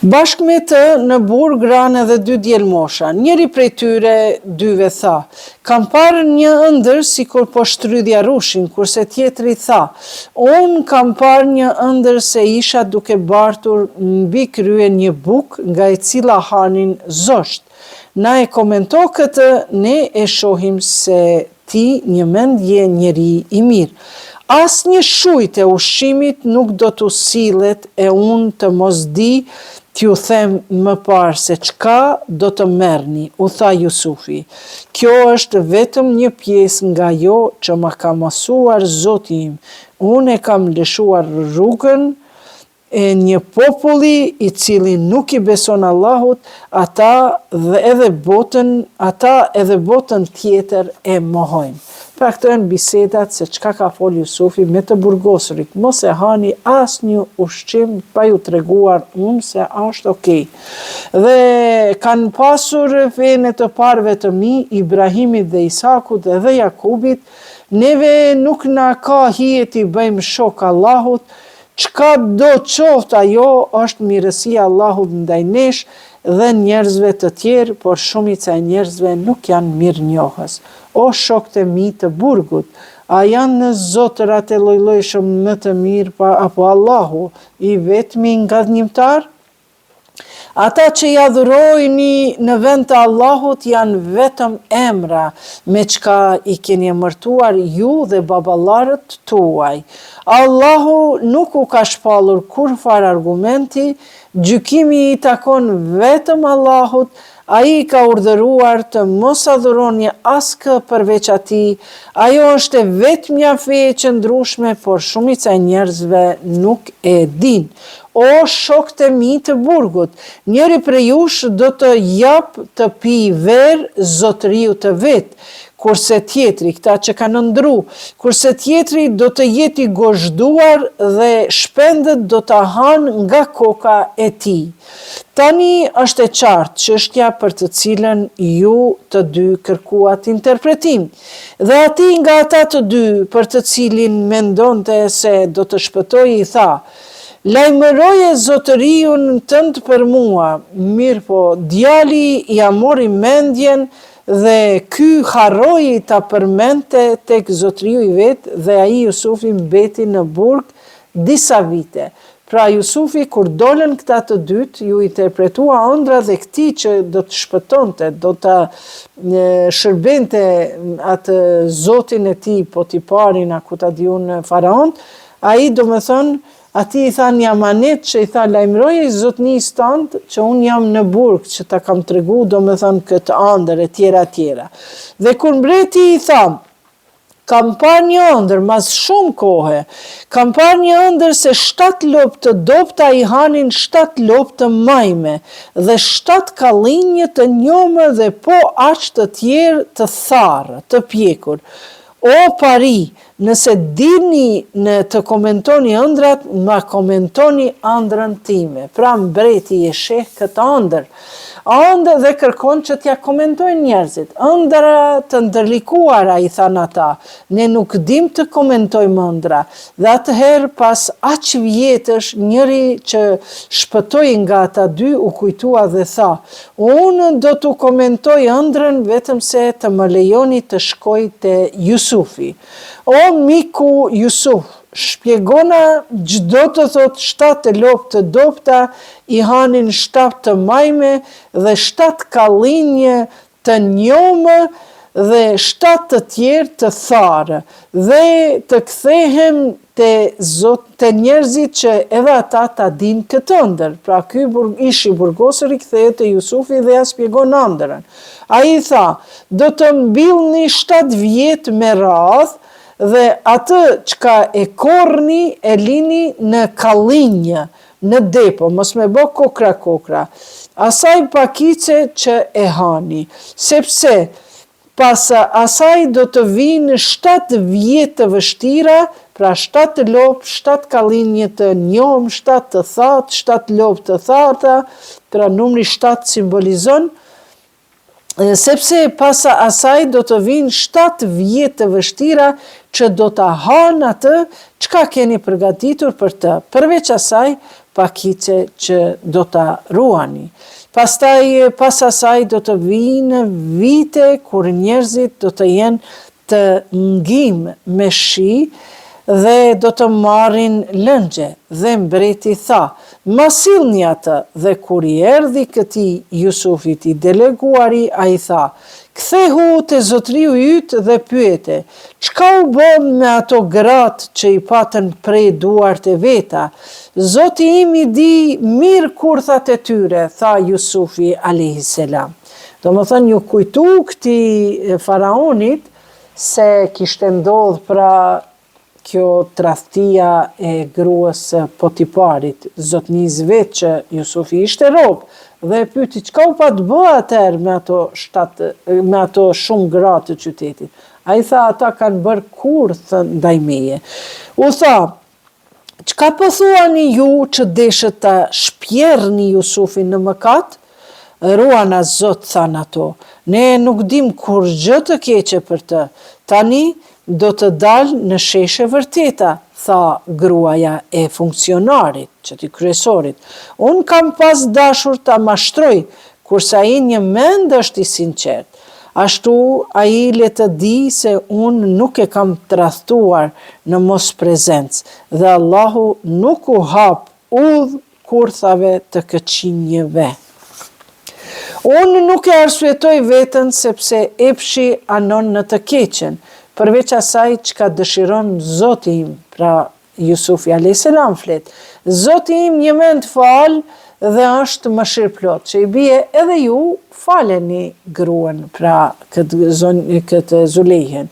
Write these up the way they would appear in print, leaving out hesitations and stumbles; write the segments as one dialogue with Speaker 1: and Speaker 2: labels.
Speaker 1: Bashkë me të në burg ranë edhe 2 djelmosha. Njëri prej tyre dyve tha: "Kam parë një ëndër sikur po shtrydhja rushin", kurse tjetri tha: "Unë kam parë një ëndër se isha duke bartur mbi krye një bukë nga e cila hanin zosht." Na e komento këtë, ne e shohim se ti një mend je njeri i mirë. As një shujt e ushqimit nuk do t'u sillet e unë të mos di t'ju them më parë se çka do të merrni, u tha Jusufi. Kjo është vetëm një pjesë nga ajo që ma ka mësuar Zoti im. Unë e kam lëshuar rrugën e një populli i cili nuk i beson Allahut, ata edhe botën tjetër e mohojnë. Pra këto janë bisedat se çka ka fol Jusufi me të burgosurit. Mos e hani asnjë ushqim pa ju treguar unë se është okay. Dhe kanë pasur fenë të parëve të mi, Ibrahimit dhe Isakut dhe Jakubit, neve nuk na ka hije t'i bëjmë shok Allahut. Çka do qoftë ajo është mirësia Allahut ndaj nesh dhe njerëzve të tjerë, por shumica e njerëzve nuk janë mirënjohës. O shokët e mi të burgut, a janë në zotërat e lloj-llojshëm më të mirë apo Allahu i vetmi ngadhnimtar? Ata që i adhurojni në vend të Allahut janë vetëm emra me çka i keni emërtuar ju dhe baballarët tuaj. Allahu nuk u ka shpallur kurfar argumenti, gjykimi i takon vetëm Allahut. Ai ka urdhëruar të mos adhuroni askë përveç atij. Ajo është e vetmja fe e qëndrueshme, por shumica e njerëzve nuk e din. O shokët e mi të burgut, njëri prej jush do të jap të pi verë zotëriu të vet, kurse tjetri, këta që kanë ndru, kurse tjetri do të jeti i gozhduar dhe shpendët do të hanë nga koka e tij. Tani është e qartë çështja për të cilën ju të dy kërkuat interpretim. Dhe ati nga ata të dy për të cilin mendonte se do të shpëtojë i tha: "Lajmëroje zotëriun tënd për mua." Mirë po, djali ja mori mendjen dhe ky harroi ta përmente tek zotëriu i vet dhe ai Jusufi mbeti në burg disa vite. Pra Jusufi kur dolën këta të dytë, ju interpretua ëndra dhe këtij që do të shpëtonte, do të shërbente atë zotin e tij, Potiparin, a ku ta diun faraon, ai domethënë ati i tha një amanet që i tha: "Lajmëroje zotënisë tënd që unë jam në burg që ta kam tregu domethënë këtë ëndër e tjera. Dhe kur mbreti i tha: "Kam parë një ëndër mas shumë kohe, kam parë një ëndër se 7 lopë të dopta i hanin 7 lopë të majme dhe 7 kallinje të njomë dhe po aq të tjerë të tharë, të pjekur. O pari, nëse dini në të komentoni ëndrat, ma komentoni ëndrën time." Pra mbreti e sheh këtë ëndër. Ëndër dhe kërkon që t'ja komentojnë njerëzit. Ëndra të ndërlikuara, i than ata. Ne nuk dim të komentojmë ëndra. Dhe atëherë pas aq vjetësh, njëri që shpëtoi nga ata dy u kujtua dhe tha: "Unë do t'u komentoj ëndrën vetëm se të më lejoni të shkoj te Jusufi." O miku Jusuf, shpjegona çdo të thot 7 lopë të dopta i hanin 7 të majme dhe 7 kallinje të njomë dhe 7 të tjerë të tharë, dhe të kthehem te njerëzit që edhe ata ta din këtë ëndër. Pra ky ishi burgosur i kthehet te Jusufi dhe ja shpjegon ëndrën. Ai tha: "Do të mbillni 7 vjet me radhë dhe atë çka e korrni e lini në kallinje, në depo, mos me bë kokra, asaj pakice që e hani, sepse pas asaj do të vinë 7 vjet të vështira, pra 7 lopë, 7 kallinje të njomë, 7 të thatë, 7 lopë të thata, pra numri 7 simbolizon, sepse pas asaj do të vinë 7 vjet të vështira që do të hanë atë çka keni përgatitur për të. Përveç asaj, pakice që do ta ruani. Pastaj, pas asaj do të vinë vite kur njerëzit do të jenë të ngim me shi dhe do të marrin lëngje. Dhe mbreti tha, ma sillni atë, dhe kur i erdhi këtij Jusufit i deleguari, ai tha, kthehu te zotriu yt dhe pyete, çka u bë me ato gratë që i patën prej duart e veta? Zoti im i di mirë kurthat e tyre, tha Jusufi a.s. Do më thënë, ju kujtu këtij faraonit se kishte ndodhur pra kjo tradhtia e gruas Potiparit, zotnisë që Jusufi ishte rob, dhe e pyeti çka u pat bë atëherë me ato shumë gra të qytetit. Ai tha, ata kanë bërë kurth ndaj meje. U tha, çka po thuani ju që deshët ta shpjerrni Jusufin në mëkat? Ruana Zot, than ato, ne nuk dim kur gjë të keqe për të. Tani do të dalë në sheshe vërteta, tha gruaja e funksionarit, qëtij kryesorit. Unë kam pas dashur ta mashtroj, kurse ai një mend është i sinqert. Ashtu ai le të di se unë nuk e kam tradhtuar në mos prezencë, dhe Allahu nuk u hap udhë kurthave të këqinjeve. Unë nuk e arsyetoj veten sepse epshi anon në të keqen, përveç asaj çka dëshiron Zoti im, pra Jusufi a.s. flet. Zoti im një mend fal dhe është mëshirëplot, që i bie edhe ju faleni gruan, pra këtë Zulejhen.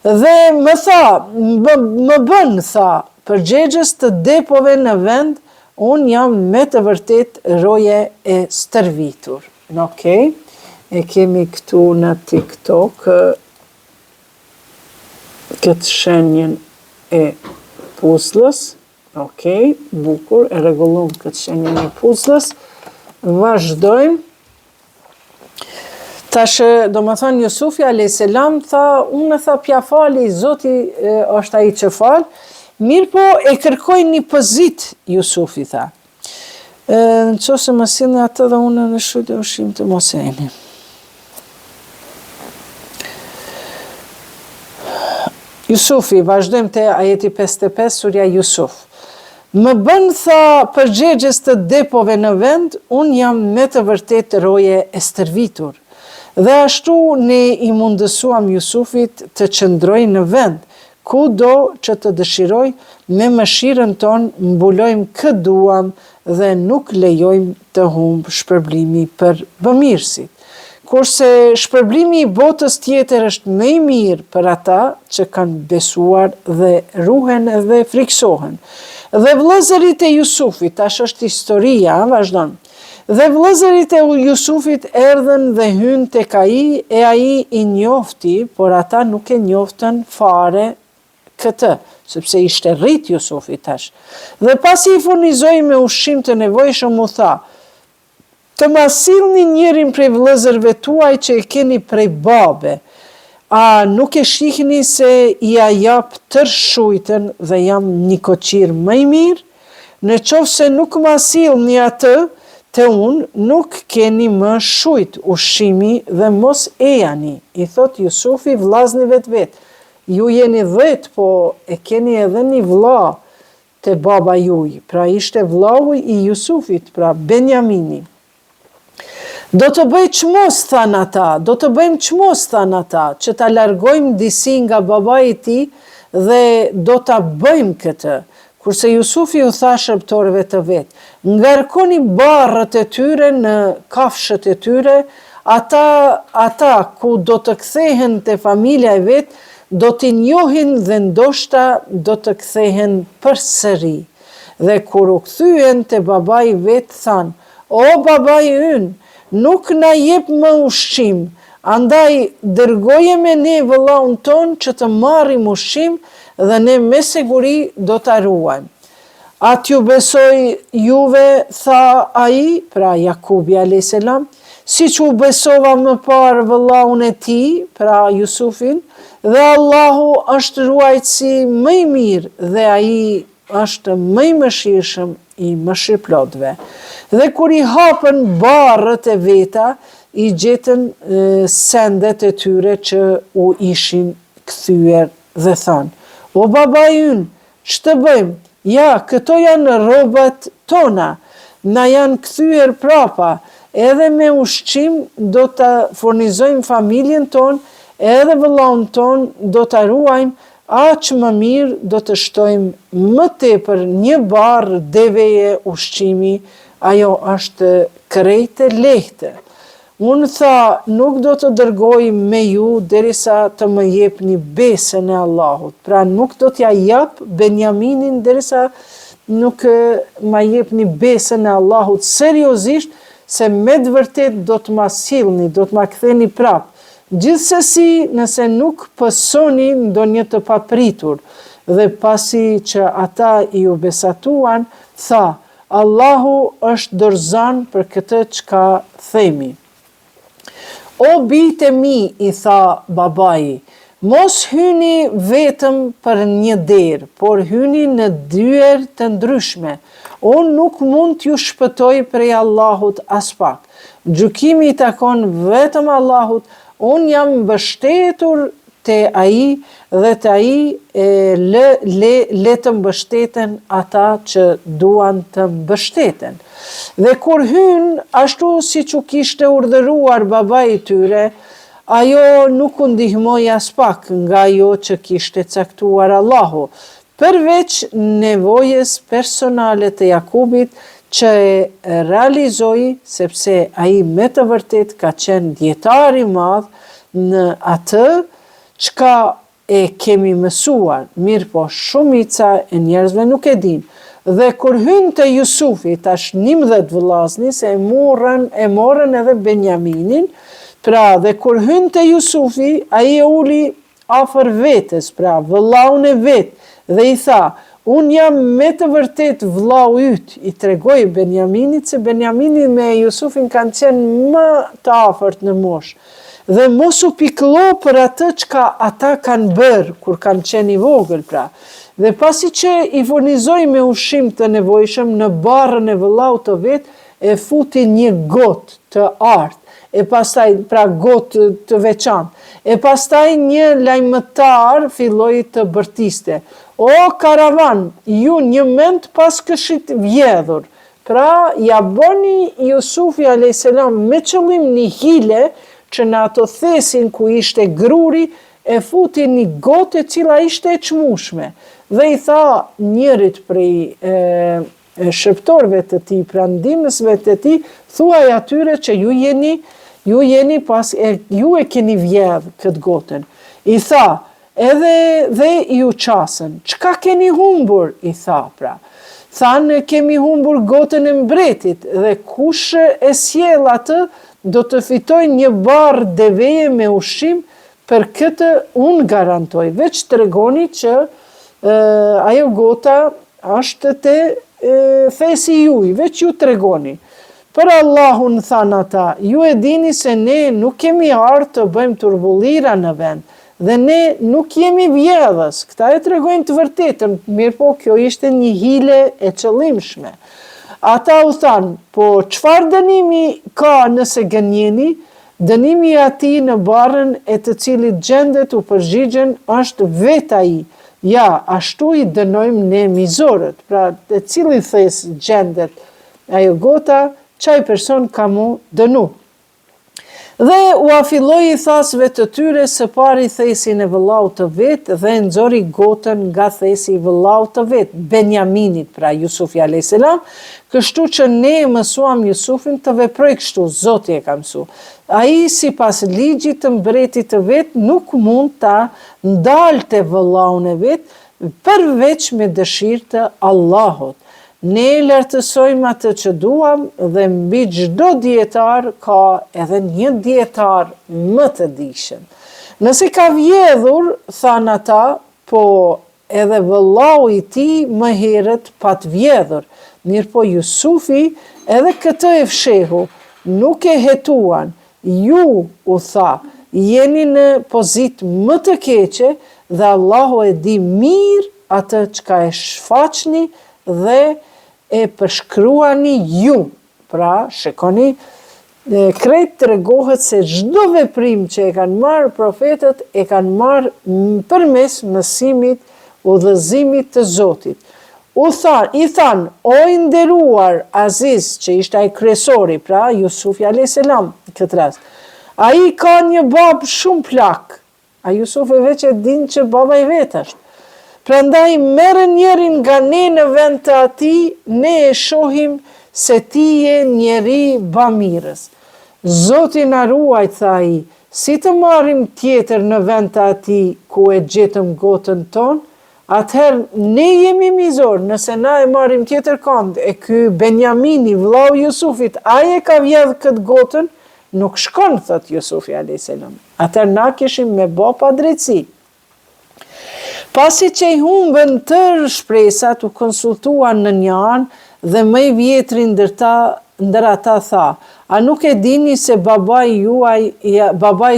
Speaker 1: Dhe më tha, më bën, tha, përgjegjës të depove në vend, unë jam me të vërtet roje e stërvitur. Okej, e kemi këtu në TikTok këtë shenjen e puzzlës. Okej, bukur, e rregullum këtë shenjen e puzzlës. Vazhdojmë. Tash, do më thonë, Jusufi a.s. tha, unë tha pja fali, Zoti është ai që fal, mirë po e kërkoj një pozit, Jusufi tha. Në qoftë se më sillni atë dhe unë në shujt e ushqim të mos e heni. Jusufi, vazhdojmë te ajeti 55, surja Jusuf. Më bën, tha, përgjegjës të depove në vend, unë jam me të vërtet roje e stërvitur. Dhe ashtu ne i mundësuam Jusufit të qëndroj në vend, ku do që të dëshiroj, me mëshirën tonë mbulojmë këtë duam dhe nuk lejojmë të humbë shpërblimi për bëmirësit. Kurse shpërblimi i botës tjetër është më i mirë për ata që kanë besuar dhe ruhen dhe friksohen. Dhe vëllezërit e Jusufit, tash është historia, vazhdon. Dhe vëllezërit e Jusufit erdhen dhe hynë tek ai, e ai i njofti, por ata nuk e njoftën fare këtë, sepse ishte rrit Jusufi tash. Dhe pasi i furnizoi me ushqim të nevojshëm, u tha, të ma sillni njërin prej vëllezërve tuaj që e keni prej babe, a nuk e shihni se i a jap tërë shujtën dhe jam një koqir më i mirë? Në qoftë se nuk ma sillni atë, te unë nuk keni më shujt ushqimi dhe mos ejani, i thot Jusufi vllaznive të vet. Ju jeni 10, po e keni edhe një vlla te baba juj, pra ishte vllau i Jusufit, pra Benjamini. Do të bëj çmos, than ata, do të bëjmë çmos, than ata, që ta largojmë disi nga babai i tij dhe do ta bëjmë këtë. Kurse Jusufi u tha shërbëtorëve të vet, ngarkoni barrët e tyre në kafshët e tyre, ata ku do të kthehen te familja e vet, do t'i njohin dhe ndoshta do të kthehen përsëri. Dhe kur u kthyen te babai vet, than, o babai ynë, nuk na jep më ushqim, andaj dërgoje me ne vëllaun ton që të marrim ushqim dhe ne me siguri do ta ruajmë. A t'ju besoj juve, tha ai, pra Jakubi a.s., si që u besova më parë vëllaun e tij, pra Jusufin, dhe Allahu është ruajtësi më i mirë dhe ai është më i mëshirshëm i mëshirëplotëve. Dhe kur i hapën barrët e veta, i gjetën sendet e tyre që u ishin kthyer dhe thanë: "O baba ynë, ç'të bëjmë? Ja, këto janë rrobat tona, na janë kthyer prapa, edhe me ushqim do të furnizojmë familjen tonë, edhe vëllaun ton do të ruajmë, aq më mirë do të shtojmë më tepër një barë deveje ushqimi, ajo është krejt e lehtë. Unë tha, nuk do të dërgoj me ju derisa të më jepni besën e Allahut. Pra nuk do t'ja jap Benjaminin derisa nuk ma jepni besën e Allahut seriozisht, se me të vërtet do të ma sillni, do të ma ktheni prap. Gjithsesi, nëse nuk pësoni ndonjë të papritur, dhe pasi që ata i u besatuan, tha, Allahu është dorëzan për këtë çka themi. O bijtë e mi, i tha babai, mos hyni vetëm për një derë, por hyni në dyer të ndryshme. Unë nuk mund t'ju shpëtoj prej Allahut as pak. Gjykimi i takon vetëm Allahut, unë jam mbështetur te ai dhe te ai le të mbështeten ata që duan të mbështeten. Dhe kur hyn ashtu siç u kishte urdhëruar babai i tyre, ajo nuk u ndihmoi as pak nga ajo që kishte caktuar Allahu, përveç nevojës personale të Jakubit që e realizoi, sepse ai me të vërtet ka qenë dietar i madh në atë çka e kemi mësuar, mirë po shumica e njerëzve nuk e din. Dhe kur hyn te Jusufi, tash 11 vëllazni, se e morën edhe Benjaminin, pra dhe kur hyn te Jusufi, ai e uli afër vetes, pra vëllaun e vet, dhe i tha, unë jam me të vërtet vllau yt, i tregoi Benjaminit se Benjamini me Jusufin kanë qenë më të afërt në moshë. Dhe mos u pikëllo për atë çka ata kanë bërë kur kanë qenë i vogël, pra. Dhe pasi që i furnizoi me ushqim të nevojshëm në barrën e vëllaut të vet, e futi një gotë të artë, e pastaj pra gotë të veçantë. E pastaj një lajmëtar filloi të bërtiste. O karavan, ju një mend pas këshit vjedhur. Pra ja bëni Jusufi a.s. me qëllim një hile që në ato thesin ku ishte gruri, e futi një gotë e cila ishte e çmueshme. Dhe i tha njërit prej shërptorëve të tij, pra ndihmësve të tij, thuaj atyre që ju jeni ju e keni vjedh këtë gotën. I tha, dhe ju qasën, çka keni humbur? I tha, pra. Thanë, kemi humbur gotën e mbretit, dhe kush e sjell atë, do të fitoj një barë deveje me ushqim, për këtë unë garantoj. Veç tregoni që ajo gota është te thesi juj, veç ju tregoni. Për Allahun thanë ata, ju e dini se ne nuk kemi ardhur të bëjmë turbullira në vend, dhe ne nuk jemi vjedhës. Këta e tregojnë të vërtetën, mirë po kjo ishte një hile e qëllimshme. Ata u thanë, po çfarë dënimi ka nëse gënjeni? Dënimi ati në barën e të cilit gjendet u përgjigjen është vet ai. Ja, ashtu i dënojmë ne mizorët, pra të cili thes gjendet ajo gota, çaj person ka mu dënu. Dhe u afilloi i thasve të tyre së pari thesin e vëllaut të vet dhe nxori gotën nga thesi i vëllaut të vet, Benjaminit, pra Jusufi a.s. Kështu që ne mësuam Jusufin të veproj kështu, Zoti e ka mësu. Ai sipas ligjit të mbretit të vet nuk mund ta ndalte vëllaun e vet përveç me dëshirë të Allahut. Ne lartësojmë atë që duam dhe mbi çdo dietar ka edhe një dietar më të dijshëm. Nëse ka vjedhur, thanë ata, po edhe vëllau i tij më herët pa të vjedhur. Mirë po Jusufi edhe këtë e fshehu, nuk e hetuan. Ju, u tha, jeni në pozitë më të keqe dhe Allahu e di mirë atë çka e shfaqni dhe e përshkruani ju. Pra, shikoni, krejt tregohet se çdo veprim që e kanë marrë profetët e kanë marrë përmes mësimit, udhëzimit të Zotit. I than, o i nderuar Aziz, që ishte ai kryesori, pra Jusufi a.s. në këtë rast. Ai ka një babë shumë plak. A Jusufi veç e din që baba i vet është. Prandaj merë njerin nga ne në vend të atij, ne e shohim se ti je njeri bamirës. Zoti na ruaj, tha ai, si të marrim tjetër në vend të atij ku e gjetëm gotën tonë? Atëherë ne jemi mizor, nëse na e marrim tjetër kënd, e ky Benjamini, vllau Jusufit, ai e ka vjedh këtë gotën, nuk shkon, thot Jusufi a.s. Atëherë na kishim me bë pa drejtësi. Pasi që i humbën tërë shpresat, u konsultuan në një anë dhe më i vjetri ndër ata tha, a nuk e dini se babai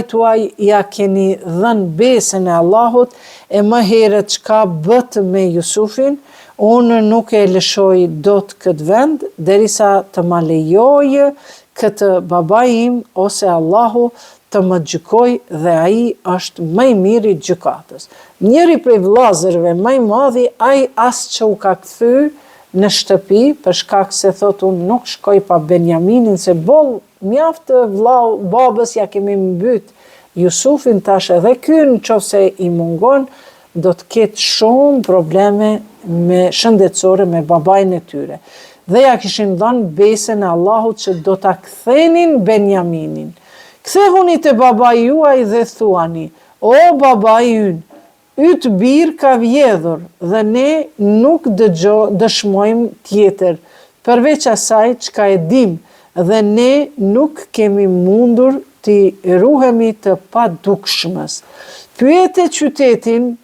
Speaker 1: tuaj ja keni dhënë besën e Allahut, e më herët çka bët me Jusufin, unë nuk e lëshoj dot këtë vend, derisa të ma lejojë këtë babai im, ose Allahu të më gjykoj dhe ai është më i miri gjykatës. Njëri prej vllazërve më i madhi, ai as që u ka kthy në shtëpi, për shkak se thot unë nuk shkoj pa Benjaminin, se boll mjaft vllau babës ja kemi mbyt Jusufin, tash edhe ky nëse i mungon, do të ketë shumë probleme shëndetësore me babain e tyre. Dhe ja kishin dhënë besën e Allahut që do ta kthenin Benjaminin. Kthehuni te babai juaj dhe thuani, o babai ynë, yt bir ka vjedhur dhe ne nuk dëshmojmë tjetër, përveç asaj çka e dim, dhe ne nuk kemi mundur t'i ruhemi të padukshmës. Pyete qytetin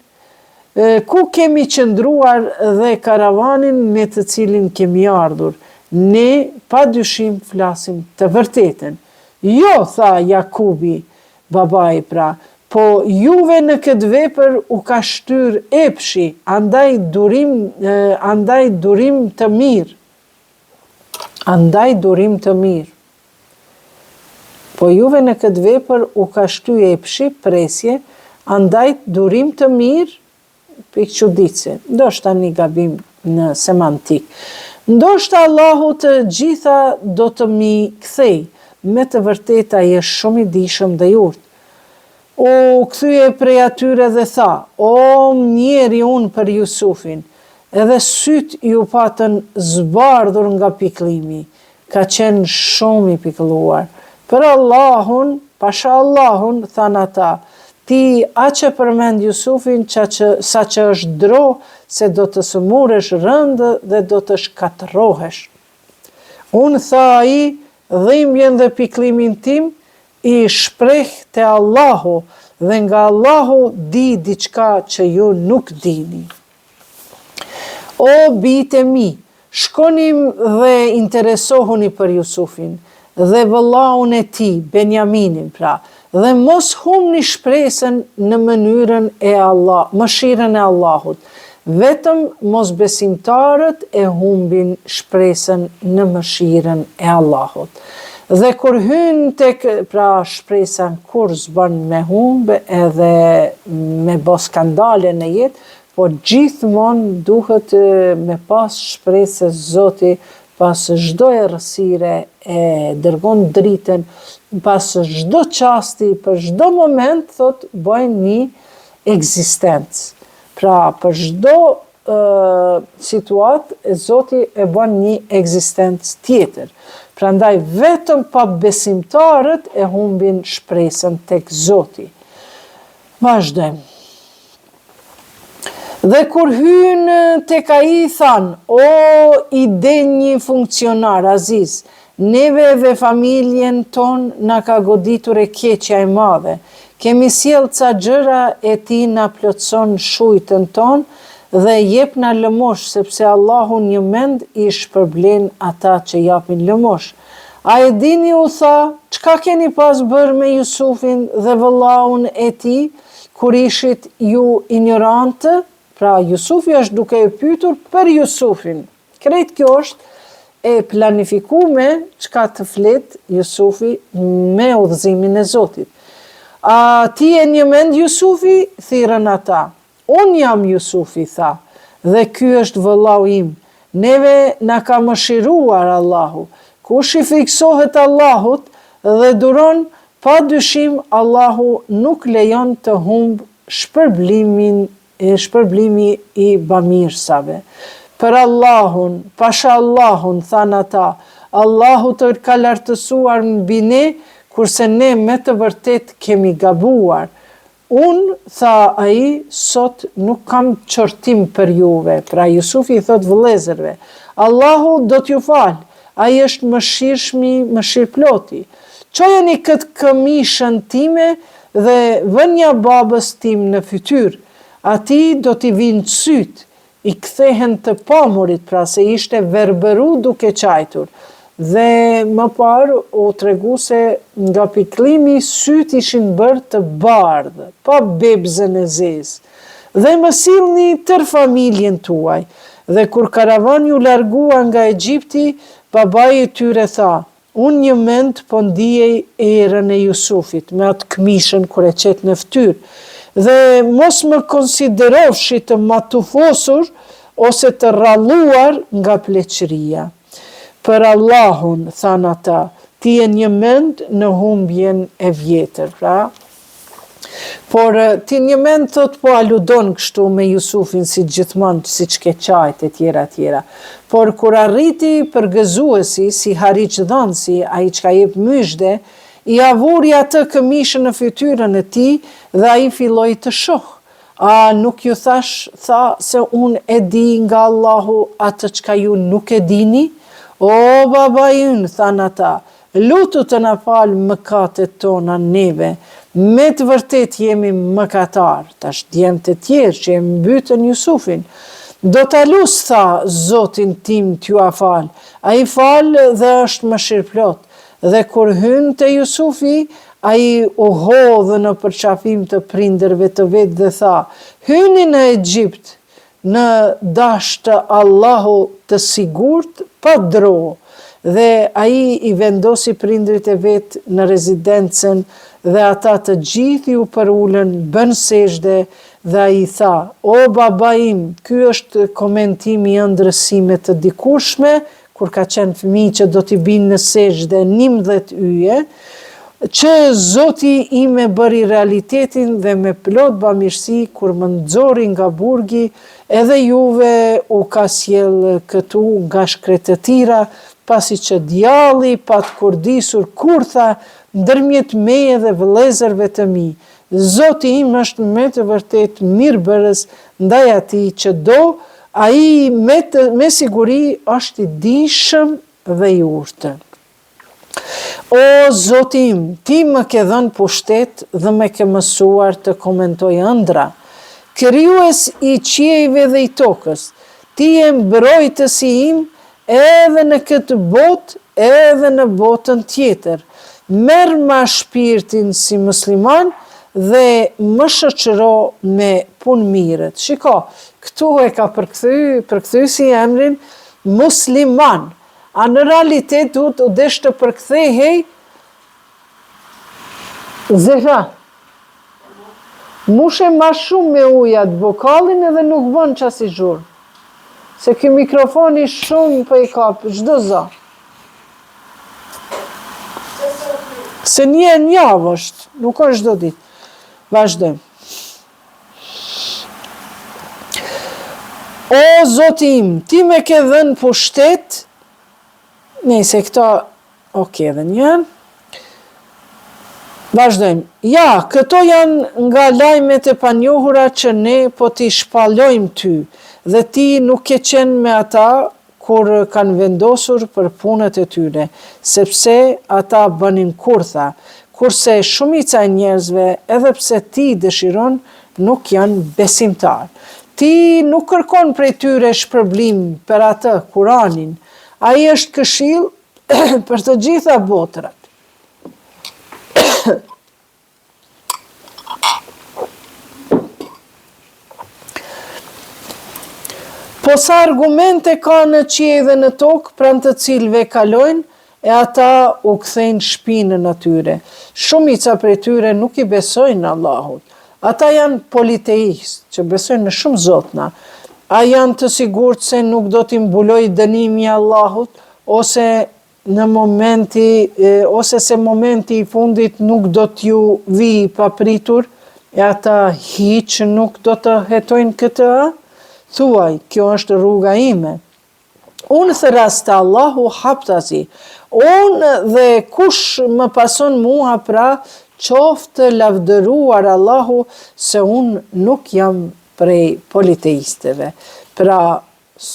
Speaker 1: ku kemi qëndruar dhe karavanin me të cilin kemi ardhur. Ne padyshim flasim të vërtetën. Jo, tha Jakubi, babai pra, po juve në këtë vepër u ka shtyr epshi, andaj durim të mirë. Andaj durim të mirë. Po juve në këtë vepër u ka shtyr epshi, presje, andaj durim të mirë, pikë çuditse. Ndoshta një gabim në semantik. Ndoshta Allahu të gjitha do të mi kthej. Me të vërteta je shumë i dijshëm dhe i urtë. U kthye prej atyre dhe tha, o mjeri unë për Jusufin, edhe syt ju patën zbardhur nga piklimi, ka qenë shumë i pikëlluar. Për Allahun, pasha Allahun, than ata, ti aqe përmend Jusufin sa që është dro, se do të sëmuresh rëndë dhe do të shkatërrohesh. Unë tha ai, dhimbjen dhe piklimin tim i shpreh te Allahu dhe nga Allahu di diçka që ju nuk dini. O bijtë e mi, shkonim dhe interesohuni për Jusufin dhe vëllaun e tij, Benjaminin pra, dhe mos humni shpresën në mënyrën e mëshirën e Allahut. Vetëm mosbesimtarët e humbin shpresën në mëshirën e Allahut. Dhe kur hyn tek pra shpresa kur s'bën me humbe edhe me bë skandale në jetë, po gjithmonë duhet me pas shpresë se Zoti pas çdo errësire e dërgon dritën, pas çdo çasti, për çdo moment thot bëjnë një ekzistencë. Pra, për çdo situatë, Zoti e bën një ekzistencë tjetër. Prandaj vetëm pa besimtarët e humbin shpresën tek Zoti. Vazhdojmë. Dhe kur hyn tek ai than, o i denjë funksionar Aziz, neve dhe familjen ton na ka goditur e keqja e madhe. Kemi sjell ca gjëra e ti na plotson shujtën ton dhe jep na lëmosh, sepse Allahu një mend i shpërblen ata që japin lëmosh. A e dini, u tha, çka keni pas bërë me Jusufin dhe vëllaun e tij, kur ishit ju ignorantë? Pra Jusufi është duke e pyetur për Jusufin. Krejt kjo është e planifikume çka të flet Jusufi me udhëzimin e Zotit. A ti e një mend Jusufi? Thirrën ata. Unë jam Jusufi, tha, dhe ky është vëllau im. Neve na ka mëshiruar Allahu. Kush i friksohet Allahut dhe duron, pa dyshim Allahu nuk lejon të humb shpërblimi i bamirësave. Për Allahun, pasha Allahun, than ata, Allahu të ka lartësuar mbi ne, kurse ne me të vërtet kemi gabuar. Unë, tha ai, sot nuk kam qortim për juve. Pra Jusufi i thot vëllezërve, Allahu do t'ju falë, ai është mëshirshmi, mëshirploti. Çojeni këtë këmishën time dhe vënja babës tim në fytyrë. Ati do t'i vinë syt, i kthehen të pamurit, pra se ishte verbëru duke qajtur. Dhe më parë u tregu se nga piklimi syt ishin bërë të bardhë, pa bebzën e zezë. Dhe më sillni tër familjen tuaj. Dhe kur karavani u largua nga Egjipti, babai i tyre tha, unë një mend po ndijej erën e Jusufit, me atë këmishën kur e qet në fytyrë. Dhe mos më konsiderofshi të matufosur ose të rralluar nga pleqëria. Për Allahun, than ata, ti e një mend në humbjen e vjetër, pra. Por ti një mend thot po aludon kështu me Jusufin si gjithmonë, si që qajt e tjera. Por kur arriti përgëzuesi, si hariqdhënësi, ai çka jep myshde, i avuri atë këmishën në fytyrën e tij dhe ai filloi të shoh. A nuk ju tha se unë e di nga Allahu atë çka ju nuk e dini? O baba ynë, than ata, lutu të na falë mëkatet tona neve, me të vërtet jemi mëkatar, tash djemtë të tjerë që e mbytën Jusufin. Do ta lus, tha, Zotin tim t'ju a falë, ai falë dhe është mëshirplot. Dhe kur hyn te Jusufi, ai u hodhë në përqafim të prindërve të vetë dhe tha, hyni në Egjipt, në dash të Allahu të sigurt, pa dro. Dhe ai i vendosi prindrit e vetë në rezidencën dhe ata të gjithë ju përullën, bën sejdë dhe ai tha, o baba im, ky është komentimi i ëndrësime të dikurshme, kur ka qenë fëmijë që do t'i binë në sejdë 11 yje, që Zoti ime bëri realitetin dhe me plot bamirësi kur më nxori nga burgi, edhe juve u ka sjell këtu nga shkretëtira, pasi që djalli pa të kurdisur kurtha ndërmjet meje dhe vëllezërve të mi. Zoti im është me të vërtet mirëbërës ndaj atij që do, ai me siguri është i dijshëm dhe i urtë. O Zoti im, ti më ke dhënë pushtet dhe më ke mësuar të komentoj ëndra. Krijues i qiejve dhe i tokës, ti je mbrojtësi im edhe në këtë botë, edhe në botën tjetër. Merr ma shpirtin si musliman dhe më shoqëro me punë mirët. Shiko, këtu e ka përkthy si emrin musliman. A në realitet duhet u desh të përkthehej Zehra. Mushe ma shumë me ujat vokallin edhe nuk bën qas i zhurë. Se ky mikrofoni shumë për i kapë, çdo za. Se një javë është, nuk është çdo ditë. Vazhdojmë. O Zoti im, ti me ke dhënë pushtet, nëse këta, edhe një. Vazhdojmë. Ja, këto janë nga lajmet e panjohura që ne po t'i shpallojmë ty, dhe ti nuk ke qenë me ata kur kanë vendosur për punët e tyre, sepse ata bënin kurtha, kurse shumica e njerëzve, edhe pse ti dëshiron, nuk janë besimtar. Ti nuk kërkon prej tyre shpërblim për atë Kuranin, ai është këshill për të gjitha botrat. Po sa argumente ka në qiell dhe në tokë, pranë të cilëve kalojnë, e ata u kthejnë shpinën atyre. Shumica prej tyre nuk i besojnë Allahut. Ata janë politeistë, që besojnë në shumë zotna. A janë të sigurt se nuk do t'i mbuloj dënimi Allahut, ose se momenti I fundit nuk do t'ju vi papritur, e ata hiç nuk do të hetojnë këtë? Thuaj, kjo është rruga ime. Unë thëras të Allahu haptazi, unë dhe kush më pason mua, pra qoftë lavdëruar Allahu, se unë nuk jam prej politeisteve. Pra,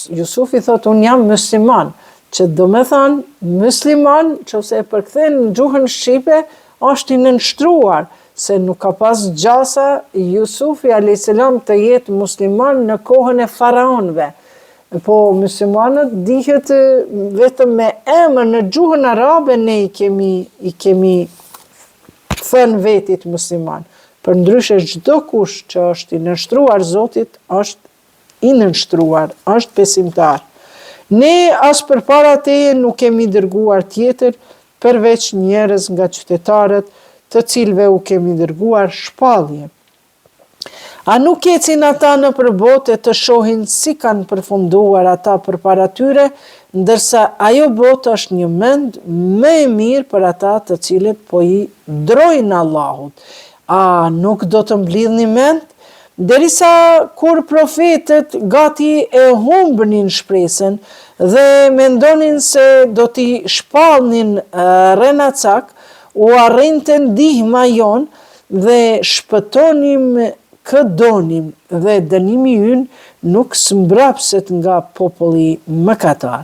Speaker 1: Jusufi thot, unë jam musliman, që do me thanë, musliman, që se e përkthen në gjuhën shqipe, është I nënshtruar, se nuk ka pas gjasa Jusufi a.s. të jetë musliman në kohën e faraonëve. Po muslimanët dihet vetëm me emër në gjuhën arabe ne I kemi thënë vetit musliman. Përndryshe çdo kush që është I nënshtruar Zotit, është I nënshtruar, është besimtar. Ne as përpara teje nuk kemi dërguar tjetër përveç njerëz nga qytetarët, të cilëve u kemi dërguar shpallje. A nuk ecin ata në përbote të shohin si kanë përfunduar ata përpara tyre, ndërsa ajo botë është një mend më e mirë për ata të cilët po I drojnë Allahut. A nuk do të mblidhni mend? Derisa kur profetët gati e humbnin shpresën dhe mendonin se do t'i shpallnin renacak, u arrinte ndihma jon dhe shpëtonim kë donim dhe dënimi ynë nuk smbrapset nga populli mëkatar.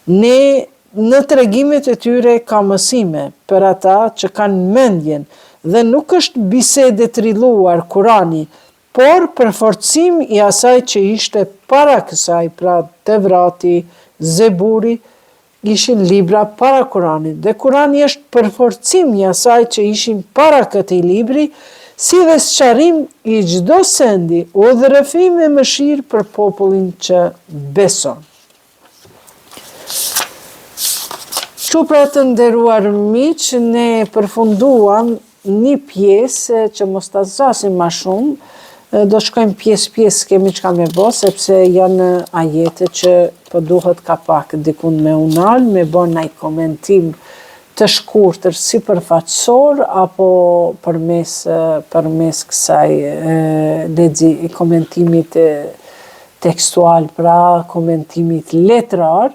Speaker 1: Ne në tregimet e tyre ka mësime për ata që kanë mendjen dhe nuk është bisede trilluar Kurani, por përforcim I asaj që ishte para kësaj, pra Tevrati, Zeburi, ishin libra para Kuranit, dhe Kurani është përforcim I asaj që ishin para këtij libri, si dhe sqarim I çdo sendi, udhërrëfim e mëshirë për popullin që beson. Kështu pra të nderuar miq, ne përfunduam një pjesë që mos ta zgjasim më shumë, do shkojmë pjesë kemi çka me bë, sepse janë ajete që po duhet ka pak dikun me unal, me bën ai komentim të shkurtër sipërfaqësor apo përmes kësaj komentimit tekstual, pra komentimit letrar,